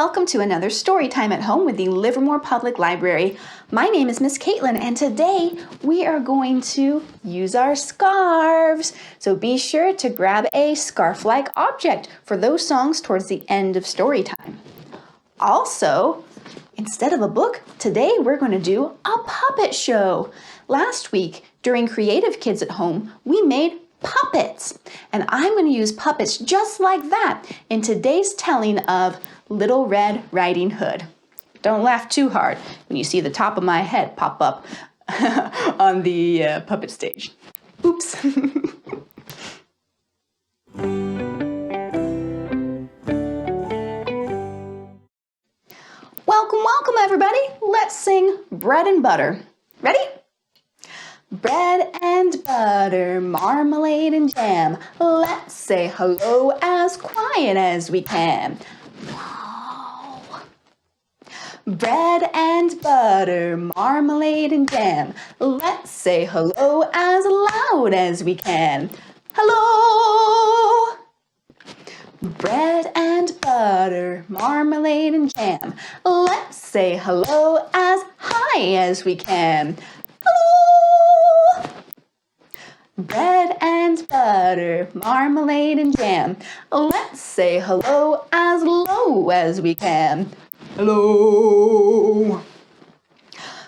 welcome to another story time at home with the Livermore Public Library. My name is Miss Caitlin, and today we are going to use our scarves. So be sure to grab a scarf-like object for those songs towards the end of story time. Also, instead of a book, today we're going to do a puppet show. Last week, during Creative Kids at Home, we made puppets, and I'm going to use puppets just like that in today's telling of Little Red Riding Hood. Don't laugh too hard when you see the top of my head pop up on the puppet stage. Oops. Welcome everybody. Let's sing Bread and Butter. Ready? Bread and butter, marmalade and jam. Let's say hello as quiet as we can. Wow. Bread and butter, marmalade and jam. Let's say hello as loud as we can. Hello! Bread and butter, marmalade and jam. Let's say hello as high as we can. Hello! Bread and butter, marmalade and jam. Let's say hello as low as we can. Hello!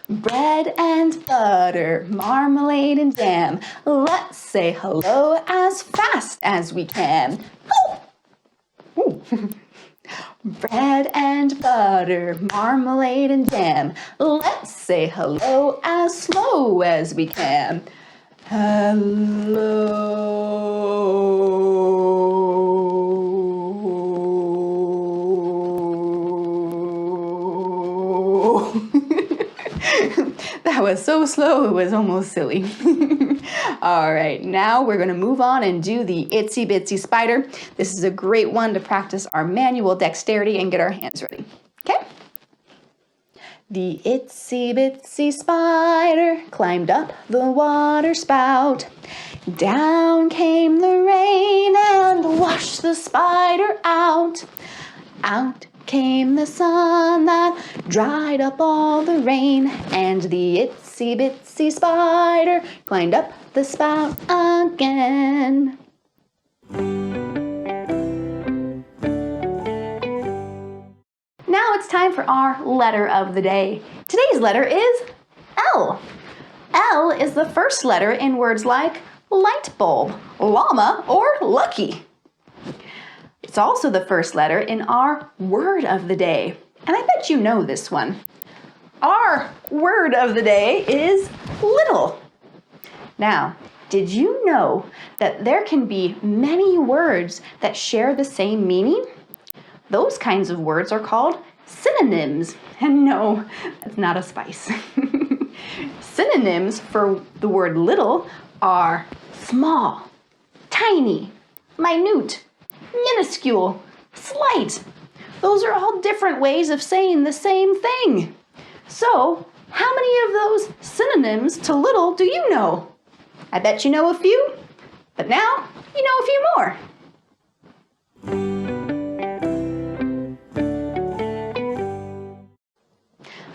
Bread and butter, marmalade and jam. Let's say hello as fast as we can. Oh! Ooh. Bread and butter, marmalade and jam. Let's say hello as slow as we can. Hello. That was so slow, it was almost silly. All right, now we're going to move on and do the Itsy Bitsy Spider. This is a great one to practice our manual dexterity and get our hands ready. Okay? The itsy bitsy spider climbed up the water spout. Down came the rain and washed the spider out. Out came the sun that dried up all the rain, and the itsy bitsy spider climbed up the spout again. Now it's time for our letter of the day. Today's letter is L. L is the first letter in words like light bulb, llama, or lucky. It's also the first letter in our word of the day, and I bet you know this one. Our word of the day is little. Now, did you know that there can be many words that share the same meaning? Those kinds of words are called synonyms. And no, that's not a spice. Synonyms for the word little are small, tiny, minute, minuscule, slight. Those are all different ways of saying the same thing. So, how many of those synonyms to little do you know? I bet you know a few, but now you know a few more.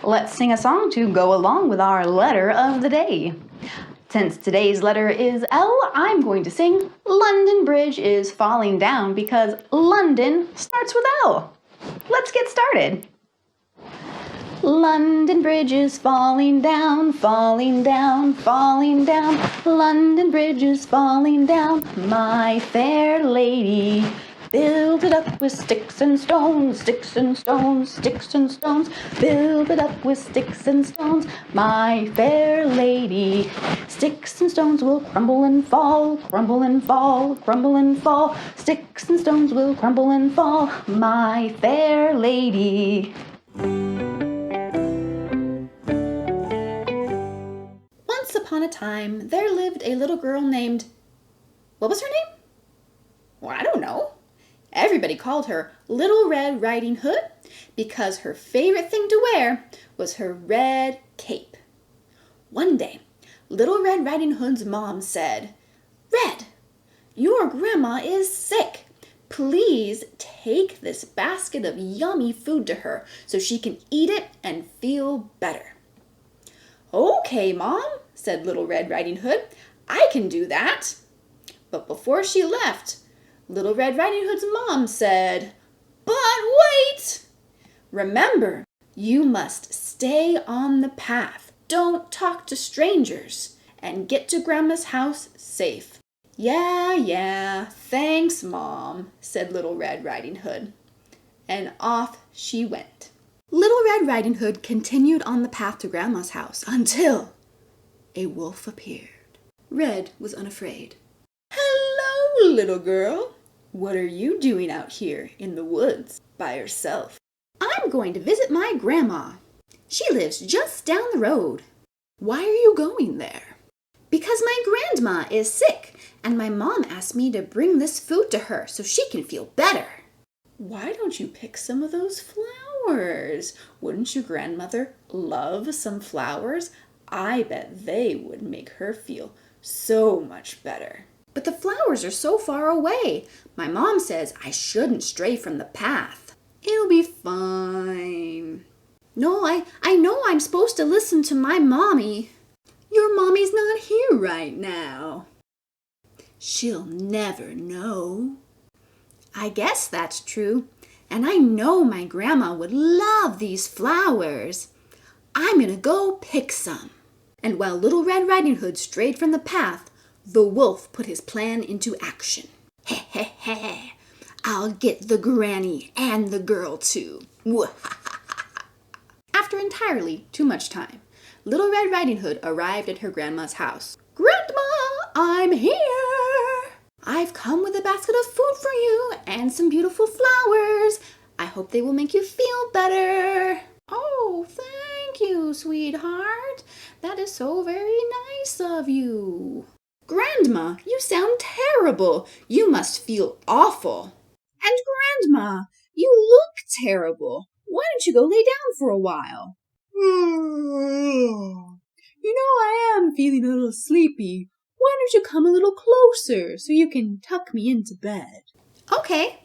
Let's sing a song to go along with our letter of the day. Since today's letter is L, I'm going to sing London Bridge is Falling Down because London starts with L. Let's get started. London Bridge is falling down, falling down, falling down. London Bridge is falling down, my fair lady. Build it up with sticks and stones, sticks and stones, sticks and stones. Build it up with sticks and stones, my fair lady. Sticks and stones will crumble and fall, crumble and fall, crumble and fall. Sticks and stones will crumble and fall, my fair lady. Once upon a time, there lived a little girl named... What was her name? Well, I don't know. Everybody called her Little Red Riding Hood because her favorite thing to wear was her red cape. One day, Little Red Riding Hood's mom said, "Red, your grandma is sick. Please take take this basket of yummy food to her so she can eat it and feel better. Okay, Mom, said Little Red Riding Hood. I can do that. But before she left, Little Red Riding Hood's mom said, But wait! Remember, you must stay on the path. Don't talk to strangers and get to Grandma's house safe. Yeah, thanks, Mom, said Little Red Riding Hood. And off she went. Little Red Riding Hood continued on the path to Grandma's house until a wolf appeared. Red was unafraid. Hello, little girl. What are you doing out here in the woods by yourself? I'm going to visit my grandma. She lives just down the road. Why are you going there? Because my grandma is sick, and my mom asked me to bring this food to her so she can feel better. Why don't you pick some of those flowers? Wouldn't your grandmother love some flowers? I bet they would make her feel so much better. But the flowers are so far away. My mom says I shouldn't stray from the path. It'll be fine. No, I know I'm supposed to listen to my mommy. Your mommy's not here right now. She'll never know. I guess that's true. And I know my grandma would love these flowers. I'm gonna go pick some. And while Little Red Riding Hood strayed from the path, the wolf put his plan into action. He, I'll get the granny and the girl too. After entirely too much time, Little Red Riding Hood arrived at her grandma's house. Grandma, I'm here! I've come with a basket of food for you and some beautiful flowers. I hope they will make you feel better. Oh, thank you, sweetheart. That is so very nice of you. Grandma, you sound terrible. You must feel awful. And Grandma, you look terrible. Why don't you go lay down for a while? You know I am feeling a little sleepy. Why don't you come a little closer so you can tuck me into bed? Okay.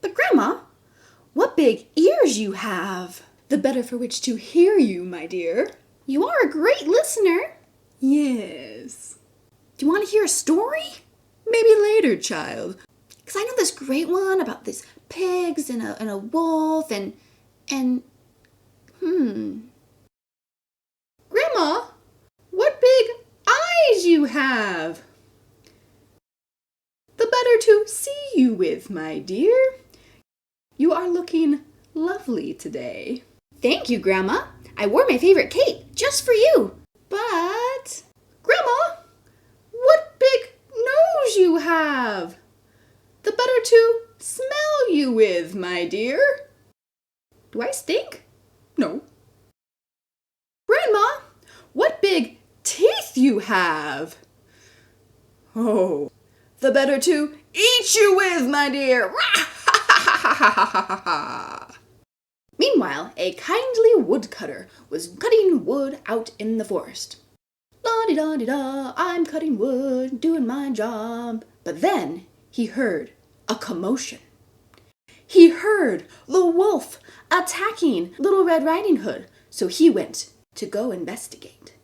But Grandma, what big ears you have. The better for which to hear you, my dear. You are a great listener. Yes. Do you want to hear a story? Maybe later, child. Because I know this great one about these pigs and a wolf and Grandma, what big eyes you have. The better to see you with, my dear. You are looking lovely today. Thank you, Grandma. I wore my favorite cape just for you. But, Grandma, what big nose you have. The better to smell you with, my dear. Do I stink? No. Grandma, what big teeth you have. Oh, the better to eat you with, my dear. Meanwhile, a kindly woodcutter was cutting wood out in the forest. La-di-da-di-da, I'm cutting wood, doing my job. But then he heard a commotion. He heard the wolf attacking Little Red Riding Hood, so he went to go investigate.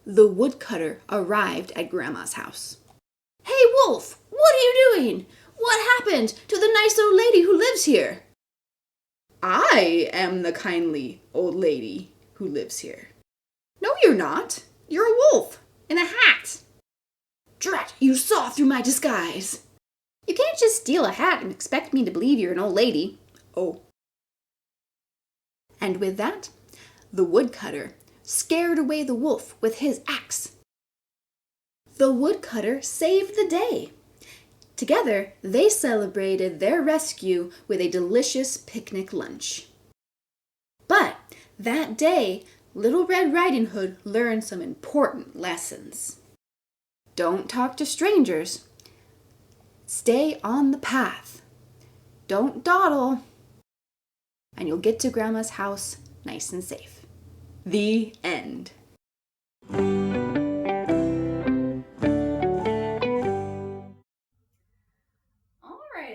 The woodcutter arrived at Grandma's house. Hey, Wolf, what are you doing? What happened to the nice old lady who lives here? I am the kindly old lady who lives here. No, you're not. You're a wolf in a hat. Drat, you saw through my disguise. You can't just steal a hat and expect me to believe you're an old lady. Oh. And with that, the woodcutter scared away the wolf with his axe. The woodcutter saved the day. Together, they celebrated their rescue with a delicious picnic lunch. But that day, Little Red Riding Hood learned some important lessons. Don't talk to strangers. Stay on the path. Don't dawdle. And you'll get to Grandma's house nice and safe. The end.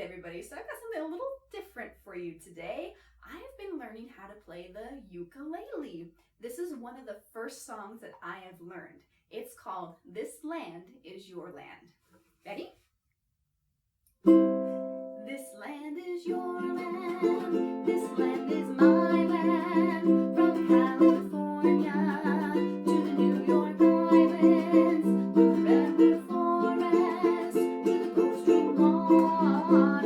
Everybody, so I've got something a one of the first songs that I have learned. It's called This Land Is Your Land. Ready? This land is your land, this land is my land, from California to the New York Islands, from the redwood forest to the Gulf Stream waters.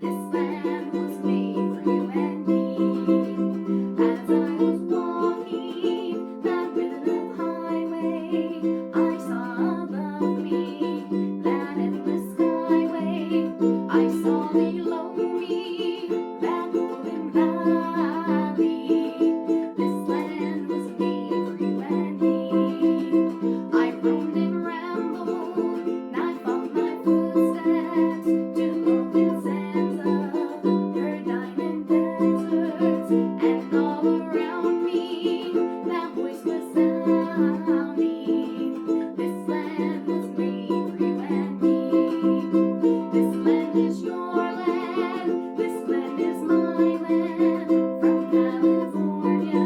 This land was made for you and me. As I was walking that ribbon of highway, I saw above me that endless skyway. I saw below me that golden valley. This land was made for you and me. I roamed and rambled, and I found my footsteps to open sands of her diamond deserts, and all around me that voice was sounding. This land was made for you and me. This land is your land, this land is my land, from California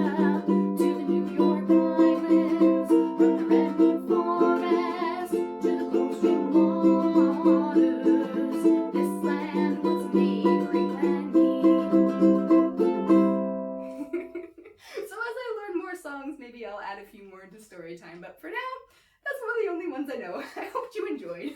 to the New York Islands, from the redwood forest to the Gulf Stream waters. This land was made for you and me. So as I learn more songs, maybe I'll add a few more to Storytime, but for now, that's one of the only ones I know. I hope you enjoyed.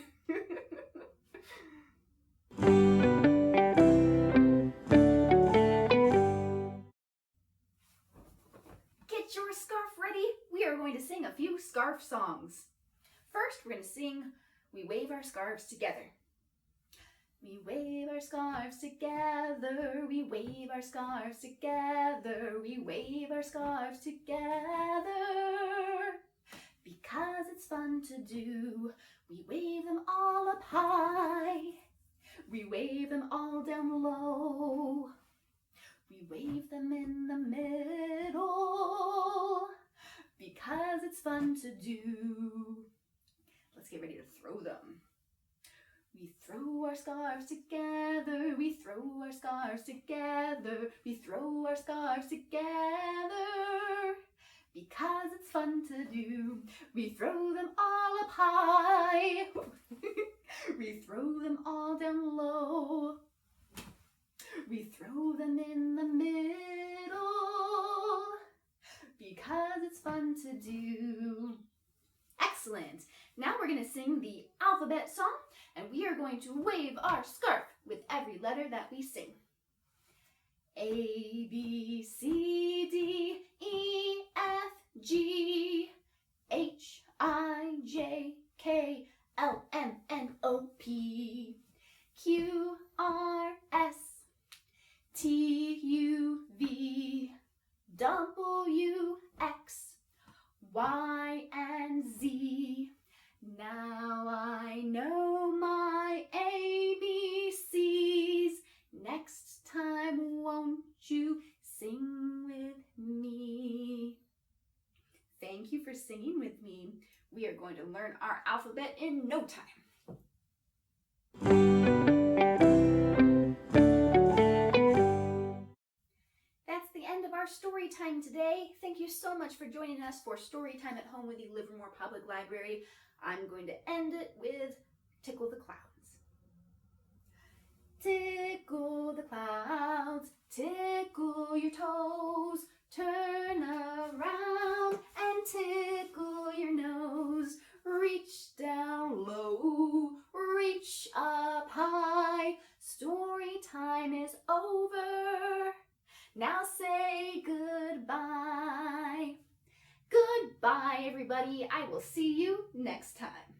Get your scarf ready. We are going to sing a few scarf songs. First, we're going to sing We Wave Our Scarves Together. We wave our scarves together, we wave our scarves together, we wave our scarves together. Because it's fun to do, we wave them all up high, we wave them all down low, we wave them in the middle, because it's fun to do. Let's get ready to throw them. We throw our scarves together, we throw our scarves together, we throw our scarves together. Because it's fun to do, we throw them all up high, we throw them all down low, we throw them in the middle, because it's fun to do. Excellent! Now we're going to sing the alphabet song, and we are going to wave our scarf with every letter that we sing. A, B, C, D, E, F, G, H, I, J, K, L, M, N, O, P, Q, R, S, T, U, V, W, X, Y, and Z. Now I know my ABCs. Next time, won't you sing with me? Thank you for singing with me. We are going to learn our alphabet in no time. That's the end of our story time today. Thank you so much for joining us for Storytime at Home with the Livermore Public Library. I'm going to end it with Tickle the Clouds. Tickle the clouds, tickle your toes, turn around and tickle your nose. Reach down low, reach up high, story time is over. Now say goodbye. Goodbye, everybody. I will see you next time.